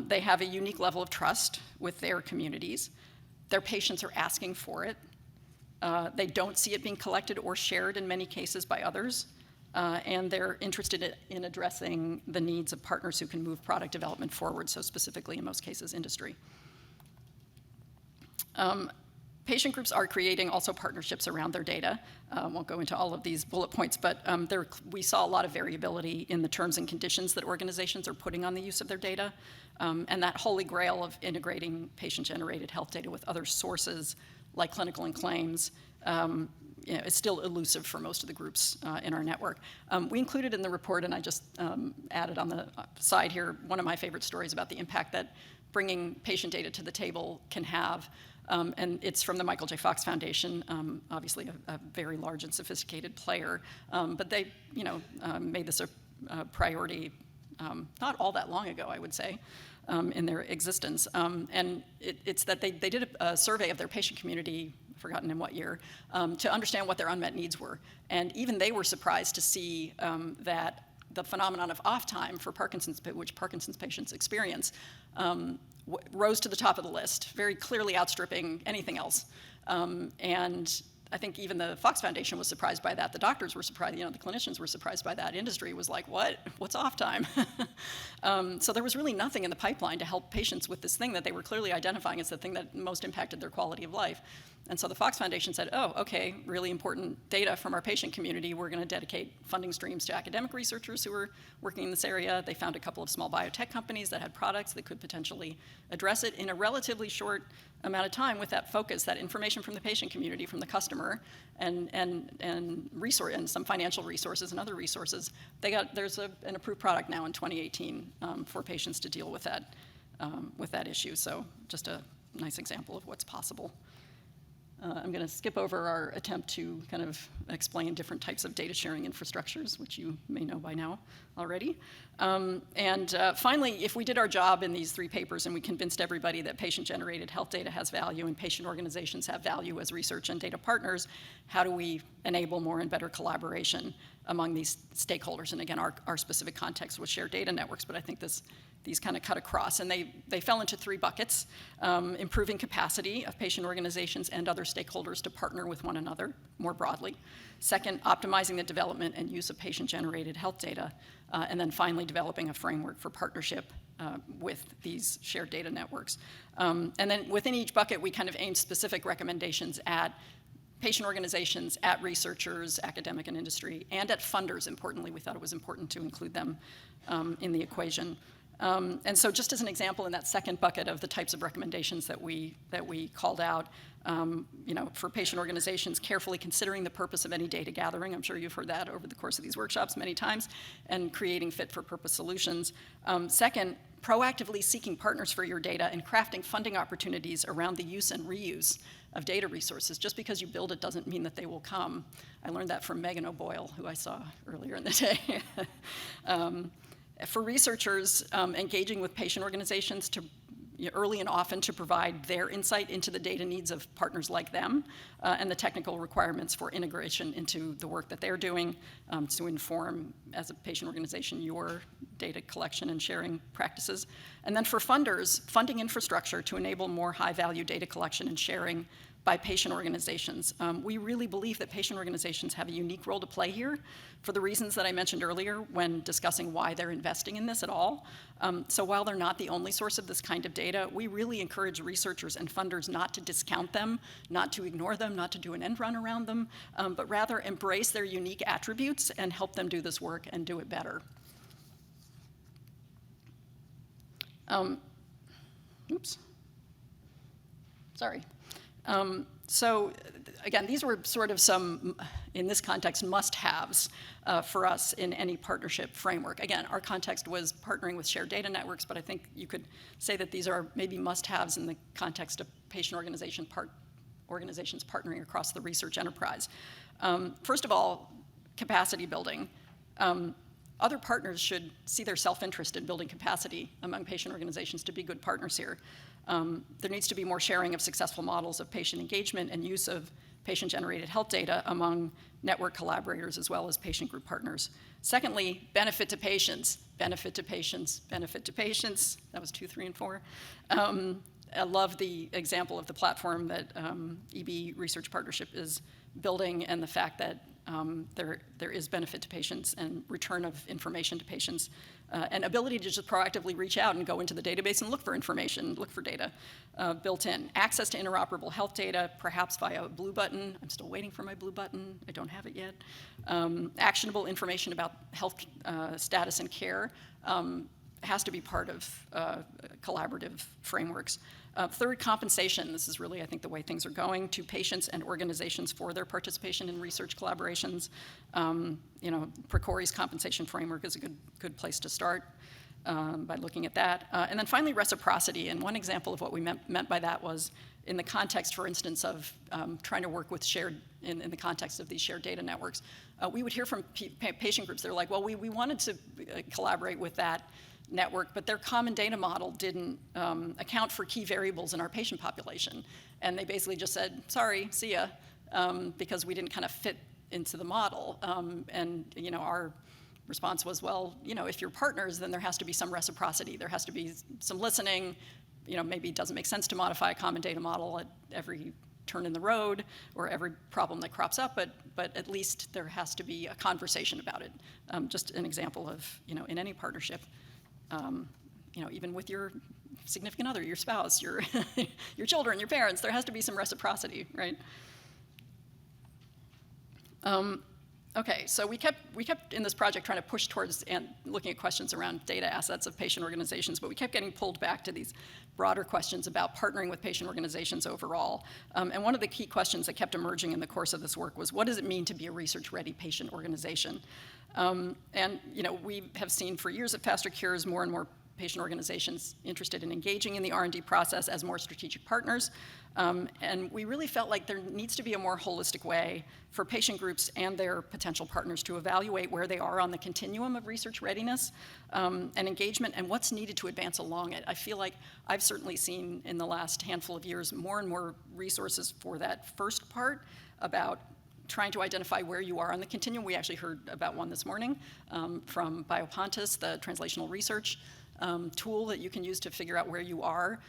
Speaker 2: They have a unique level of trust with their communities. Their patients are asking for it. They don't see it being collected or shared in many cases by others. And they're interested in addressing the needs of partners who can move product development forward, so specifically, in most cases, industry. Patient groups are creating also partnerships around their data. Won't go into all of these bullet points, but we saw a lot of variability in the terms and conditions that organizations are putting on the use of their data. And that holy grail of integrating patient-generated health data with other sources like clinical and claims is still elusive for most of the groups in our network. We included in the report, and I just added on the side here, one of my favorite stories about the impact that bringing patient data to the table can have. And it's from the Michael J. Fox Foundation, obviously a very large and sophisticated player. But they, made this a priority not all that long ago, I would say, in their existence. And it's that they did a survey of their patient community, forgotten in what year, to understand what their unmet needs were. And even they were surprised to see that the phenomenon of off time for Parkinson's, which Parkinson's patients experience, rose to the top of the list, very clearly outstripping anything else. And I think even the Fox Foundation was surprised by that. The doctors were surprised, the clinicians were surprised by that. Industry was like, what's off time? So there was really nothing in the pipeline to help patients with this thing that they were clearly identifying as the thing that most impacted their quality of life. And so the Fox Foundation said, oh, okay, really important data from our patient community. We're going to dedicate funding streams to academic researchers who are working in this area. They found a couple of small biotech companies that had products that could potentially address it in a relatively short amount of time with that focus, that information from the patient community, from the customer, and some financial resources and other resources. There's an approved product now in 2018 for patients to deal with that issue. So just a nice example of what's possible. I'm going to skip over our attempt to kind of explain different types of data sharing infrastructures, which you may know by now already. Finally, if we did our job in these 3 papers and we convinced everybody that patient-generated health data has value and patient organizations have value as research and data partners, how do we enable more and better collaboration among these stakeholders? And again, our specific context was shared data networks, but I think this these kind of cut across, and they fell into 3 buckets: improving capacity of patient organizations and other stakeholders to partner with one another more broadly. Second, optimizing the development and use of patient-generated health data. And then finally, developing a framework for partnership with these shared data networks. And then within each bucket, we kind of aimed specific recommendations at patient organizations, at researchers, academic and industry, and at funders. Importantly, we thought it was important to include them in the equation. And so just as an example, in that second bucket of the types of recommendations that we called out, for patient organizations, carefully considering the purpose of any data gathering. I'm sure you've heard that over the course of these workshops many times, and creating fit-for-purpose solutions. Second, proactively seeking partners for your data and crafting funding opportunities around the use and reuse of data resources. Just because you build it doesn't mean that they will come. I learned that from Megan O'Boyle, who I saw earlier in the day. For researchers, engaging with patient organizations early and often to provide their insight into the data needs of partners like them, and the technical requirements for integration into the work that they're doing, to inform, as a patient organization, your data collection and sharing practices. And then for funders, funding infrastructure to enable more high-value data collection and sharing by patient organizations. We really believe that patient organizations have a unique role to play here for the reasons that I mentioned earlier when discussing why they're investing in this at all. So while they're not the only source of this kind of data, we really encourage researchers and funders not to discount them, not to ignore them, not to do an end run around them, but rather embrace their unique attributes and help them do this work and do it better. Oops. Sorry. So again, these were sort of some, in this context, must-haves for us in any partnership framework. Again, our context was partnering with shared data networks, but I think you could say that these are maybe must-haves in the context of patient organizations partnering across the research enterprise. First of all, capacity building. Other partners should see their self-interest in building capacity among patient organizations to be good partners here. There needs to be more sharing of successful models of patient engagement and use of patient-generated health data among network collaborators as well as patient group partners. Secondly, benefit to patients, benefit to patients, benefit to patients. That was 2, 3, and 4. I love the example of the platform that EB Research Partnership is building, and the fact that there is benefit to patients and return of information to patients, and ability to just proactively reach out and go into the database and look for information, look for data built in. Access to interoperable health data, perhaps via a blue button. I'm still waiting for my blue button. I don't have it yet. Actionable information about health status and care has to be part of collaborative frameworks. Third, compensation. This is really, I think, the way things are going, to patients and organizations for their participation in research collaborations. Precori's compensation framework is a good place to start by looking at that. And then finally, reciprocity. And one example of what we meant by that was in the context, for instance, of trying to work with in the context of these shared data networks. We would hear from patient groups. They're like, well, we wanted to collaborate with that network, but their common data model didn't account for key variables in our patient population. And they basically just said, sorry, see ya, because we didn't kind of fit into the model. Our response was, well, if you're partners, then there has to be some reciprocity. There has to be some listening. Maybe it doesn't make sense to modify a common data model at every turn in the road or every problem that crops up, but at least there has to be a conversation about it. Just an example of, in any partnership, even with your significant other, your spouse, your your children, your parents, there has to be some reciprocity, right? Okay, so we kept in this project trying to push towards and looking at questions around data assets of patient organizations, but we kept getting pulled back to these broader questions about partnering with patient organizations overall. And one of the key questions that kept emerging in the course of this work was, what does it mean to be a research-ready patient organization? We have seen for years at Faster Cures more and more patient organizations interested in engaging in the R&D process as more strategic partners. And we really felt like there needs to be a more holistic way for patient groups and their potential partners to evaluate where they are on the continuum of research readiness and engagement and what's needed to advance along it. I feel like I've certainly seen in the last handful of years more and more resources for that first part about trying to identify where you are on the continuum. We actually heard about one this morning from Biopontus, the translational research tool that you can use to figure out where you are.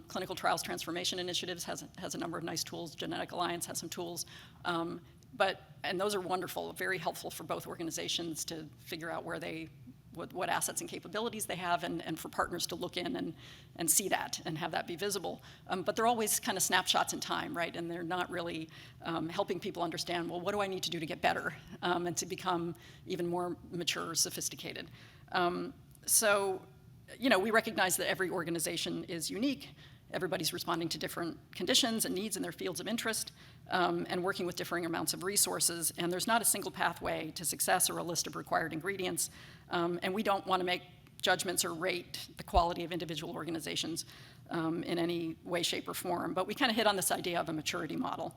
Speaker 2: Clinical Trials Transformation Initiatives has a number of nice tools. Genetic Alliance has some tools. And those are wonderful, very helpful for both organizations to figure out what assets and capabilities they have, and for partners to look in and see that and have that be visible. But they're always kind of snapshots in time, right? And they're not really helping people understand, well, what do I need to do to get better and to become even more mature or sophisticated? So, we recognize that every organization is unique. Everybody's responding to different conditions and needs in their fields of interest, and working with differing amounts of resources. And there's not a single pathway to success or a list of required ingredients. And we don't want to make judgments or rate the quality of individual organizations in any way, shape, or form. But we kind of hit on this idea of a maturity model.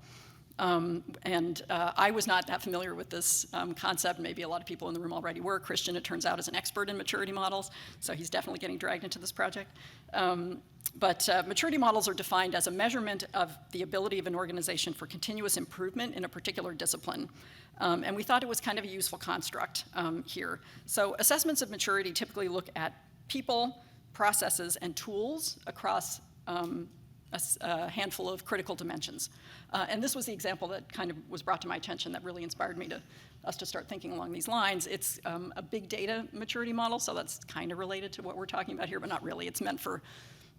Speaker 2: I was not that familiar with this concept. Maybe a lot of people in the room already were. Christian, it turns out, is an expert in maturity models, so he's definitely getting dragged into this project. But maturity models are defined as a measurement of the ability of an organization for continuous improvement in a particular discipline. And we thought it was kind of a useful construct here. So assessments of maturity typically look at people, processes, and tools across a handful of critical dimensions. And this was the example that kind of was brought to my attention that really inspired us to start thinking along these lines. It's a big data maturity model, so that's kind of related to what we're talking about here, but not really. It's meant for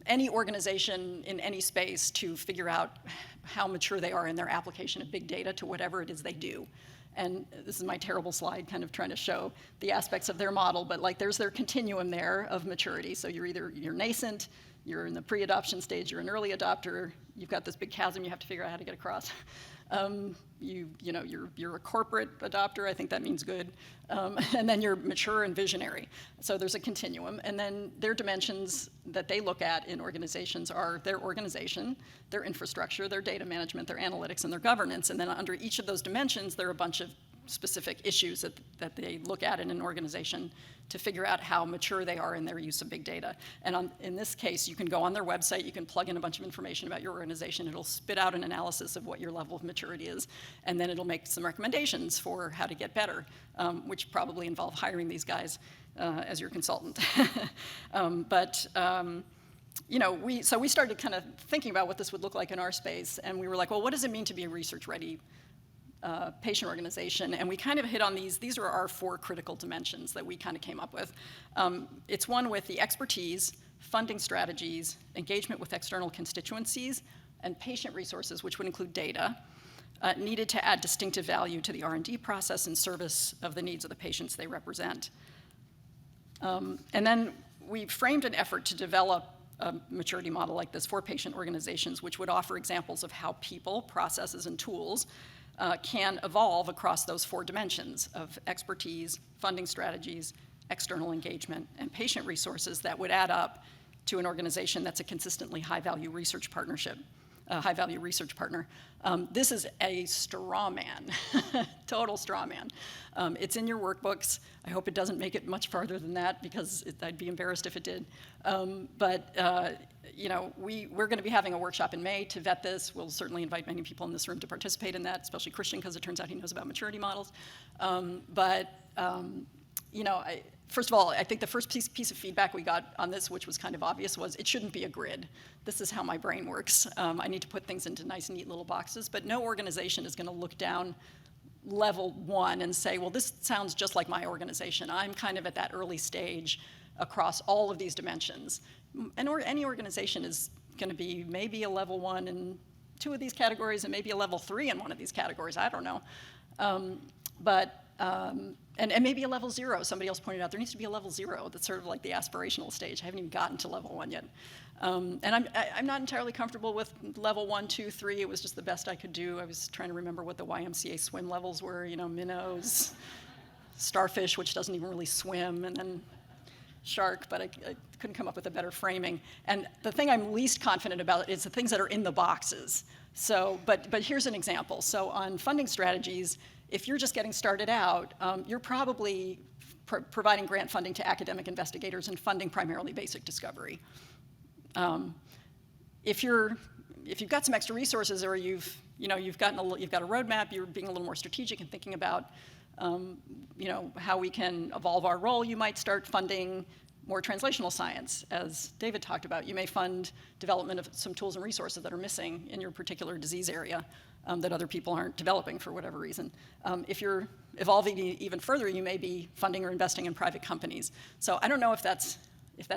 Speaker 2: any organization in any space to figure out how mature they are in their application of big data to whatever it is they do. And this is my terrible slide kind of trying to show the aspects of their model, but like there's their continuum there of maturity. So you're nascent, you're in the pre-adoption stage, you're an early adopter, you've got this big chasm you have to figure out how to get across. You're a corporate adopter, I think that means good. And then you're mature and visionary. So there's a continuum. And then their dimensions that they look at in organizations are their organization, their infrastructure, their data management, their analytics, and their governance. And then under each of those dimensions, there are a bunch of specific issues that they look at in an organization to figure out how mature they are in their use of big data. And in this case, you can go on their website, you can plug in a bunch of information about your organization, it'll spit out an analysis of what your level of maturity is, and then it'll make some recommendations for how to get better, which probably involve hiring these guys as your consultant. So we started kind of thinking about what this would look like in our space, and we were like, well, what does it mean to be a research-ready patient organization? And we kind of hit on these are our 4 critical dimensions that we kind of came up with. It's one with the expertise, funding strategies, engagement with external constituencies, and patient resources, which would include data, needed to add distinctive value to the R&D process in service of the needs of the patients they represent. And then we framed an effort to develop a maturity model like this for patient organizations, which would offer examples of how people, processes, and tools can evolve across those 4 dimensions of expertise, funding strategies, external engagement, and patient resources that would add up to an organization that's a consistently high-value research partner. This is a straw man, total straw man. It's in your workbooks. I hope it doesn't make it much farther than that because I'd be embarrassed if it did. We're going to be having a workshop in May to vet this. We'll certainly invite many people in this room to participate in that, especially Christian, because it turns out he knows about maturity models. First of all, I think the first piece of feedback we got on this, which was kind of obvious, was it shouldn't be a grid. This is how my brain works. I need to put things into nice, neat little boxes, but no organization is going to look down level 1 and say, well, this sounds just like my organization. I'm kind of at that early stage across all of these dimensions. Any organization is going to be maybe a level 1 in 2 of these categories and maybe a level 3 in one of these categories. I don't know. And maybe a level 0. Somebody else pointed out there needs to be a level 0. That's sort of like the aspirational stage. I haven't even gotten to level 1 yet. And I'm not entirely comfortable with level 1, 2, 3. It was just the best I could do. I was trying to remember what the YMCA swim levels were, minnows, starfish, which doesn't even really swim, and then shark, but I couldn't come up with a better framing. And the thing I'm least confident about is the things that are in the boxes. So, but here's an example. So on funding strategies, if you're just getting started out, you're probably providing grant funding to academic investigators and funding primarily basic discovery. If you've got some extra resources, or you've got a roadmap, you're being a little more strategic and thinking about how we can evolve our role, you might start funding more translational science, as David talked about. You may fund development of some tools and resources that are missing in your particular disease area that other people aren't developing for whatever reason. If you're evolving even further, you may be funding or investing in private companies. So I don't know if that's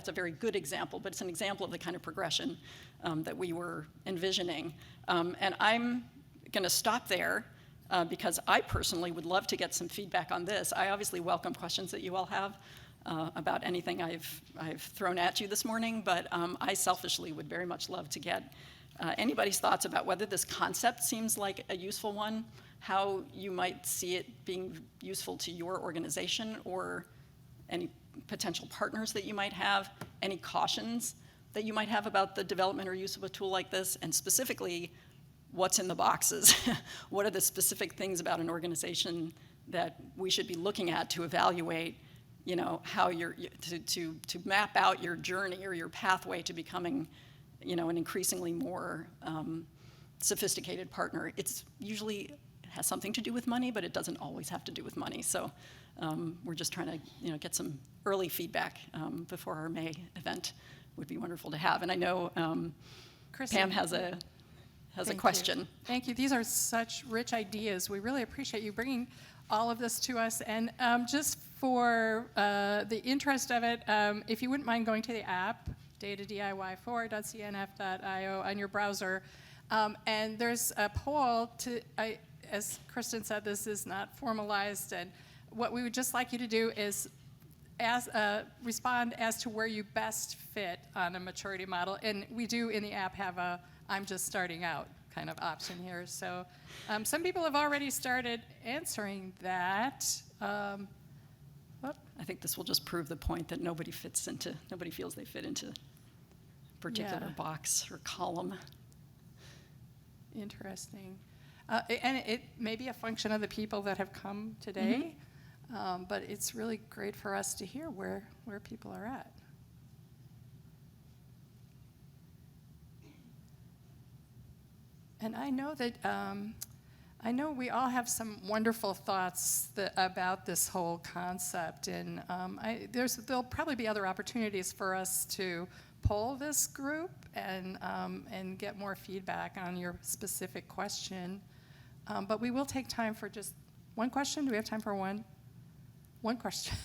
Speaker 2: a very good example, but it's an example of the kind of progression that we were envisioning. And I'm going to stop there because I personally would love to get some feedback on this. I obviously welcome questions that you all have about anything I've thrown at you this morning, but I selfishly would very much love to get anybody's thoughts about whether this concept seems like a useful one, how you might see it being useful to your organization or any potential partners that you might have, any cautions that you might have about the development or use of a tool like this, and specifically, what's in the boxes? What are the specific things about an organization that we should be looking at to evaluate, how to map out your journey or your pathway to becoming, an increasingly more sophisticated partner? It's usually has something to do with money, but it doesn't always have to do with money. So we're just trying to get some early feedback before our May event. Would be wonderful to have. And I know Pam has a question.
Speaker 3: Thank you. These are such rich ideas. We really appreciate you bringing all of this to us. And just for the interest of it, if you wouldn't mind going to the app, datadiy4.cnf.io on your browser, and there's a poll as Kristen said, this is not formalized, and what we would just like you to do is respond as to where you best fit on a maturity model. And we do in the app have a I'm just starting out kind of option here. So some people have already started answering that.
Speaker 2: I think this will just prove the point that nobody feels they fit into a particular box or column.
Speaker 3: Interesting. And it may be a function of the people that have come today, but it's really great for us to hear where people are at. And I know that we all have some wonderful thoughts about this whole concept, and there'll probably be other opportunities for us to poll this group and get more feedback on your specific question. But we will take time for just one question. Do we have time for one question?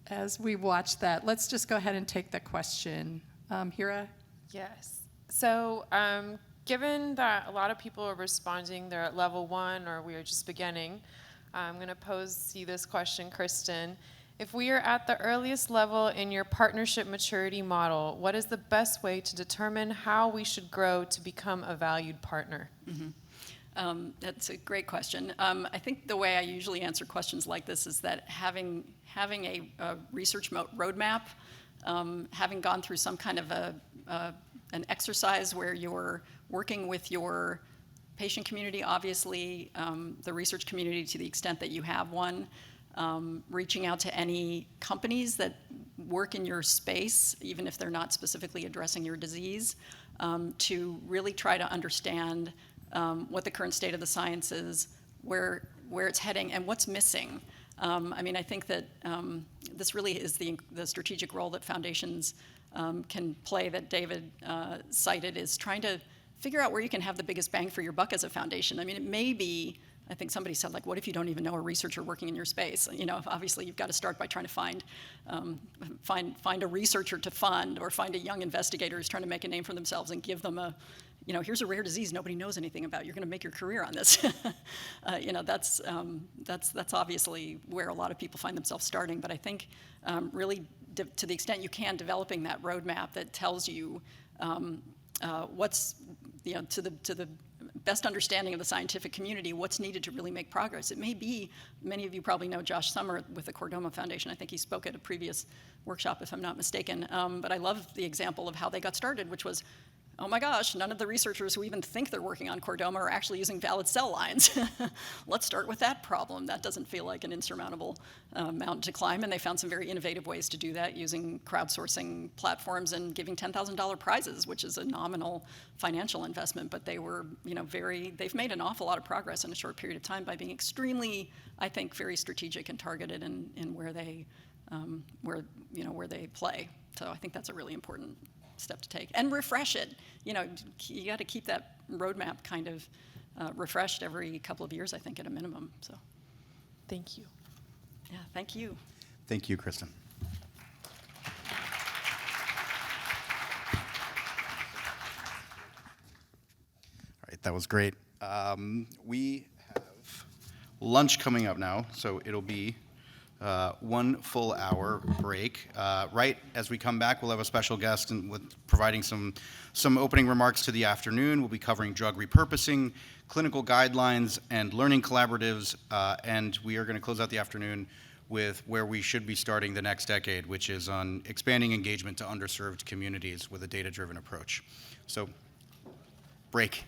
Speaker 3: As we watch that, let's just go ahead and take the question. Hira?
Speaker 4: Yes. So given that a lot of people are responding, they're at level 1 or we are just beginning, I'm going to pose you this question, Kristen. If we are at the earliest level in your partnership maturity model, what is the best way to determine how we should grow to become a valued partner?
Speaker 2: That's a great question. I think the way I usually answer questions like this is that having a research roadmap, having gone through some kind of an exercise where you're working with your patient community, obviously, the research community to the extent that you have one, reaching out to any companies that work in your space, even if they're not specifically addressing your disease, to really try to understand what the current state of the science is, where it's heading, and what's missing. I think that this really is the strategic role that foundations can play that David cited, is trying to figure out where you can have the biggest bang for your buck as a foundation. It may be, I think somebody said, what if you don't even know a researcher working in your space? Obviously you've got to start by trying to find a researcher to fund, or find a young investigator who's trying to make a name for themselves and give them here's a rare disease nobody knows anything about. You're going to make your career on this. That's obviously where a lot of people find themselves starting. But I think really, to the extent you can, developing that roadmap that tells you what's to the best understanding of the scientific community, what's needed to really make progress. It may be, many of you probably know Josh Summer with the Chordoma Foundation. I think he spoke at a previous workshop, if I'm not mistaken. But I love the example of how they got started, which was, oh my gosh, none of the researchers who even think they're working on chordoma are actually using valid cell lines. Let's start with that problem. That doesn't feel like an insurmountable mountain to climb, and they found some very innovative ways to do that using crowdsourcing platforms and giving $10,000 prizes, which is a nominal financial investment, but they were, they've made an awful lot of progress in a short period of time by being extremely, I think, very strategic and targeted in where they where they play. So I think that's a really important step to take. And refresh it. You got to keep that roadmap kind of refreshed every couple of years, I think, at a minimum. So,
Speaker 4: Thank you.
Speaker 2: yeah, thank you.
Speaker 1: Thank you, Kristen. All right, that was great. We have lunch coming up now, so it'll be 1 full hour break. Right as we come back, we'll have a special guest and with providing some opening remarks to the afternoon. We'll be covering drug repurposing, clinical guidelines, and learning collaboratives. And we are going to close out the afternoon with where we should be starting the next decade, which is on expanding engagement to underserved communities with a data-driven approach. So, break.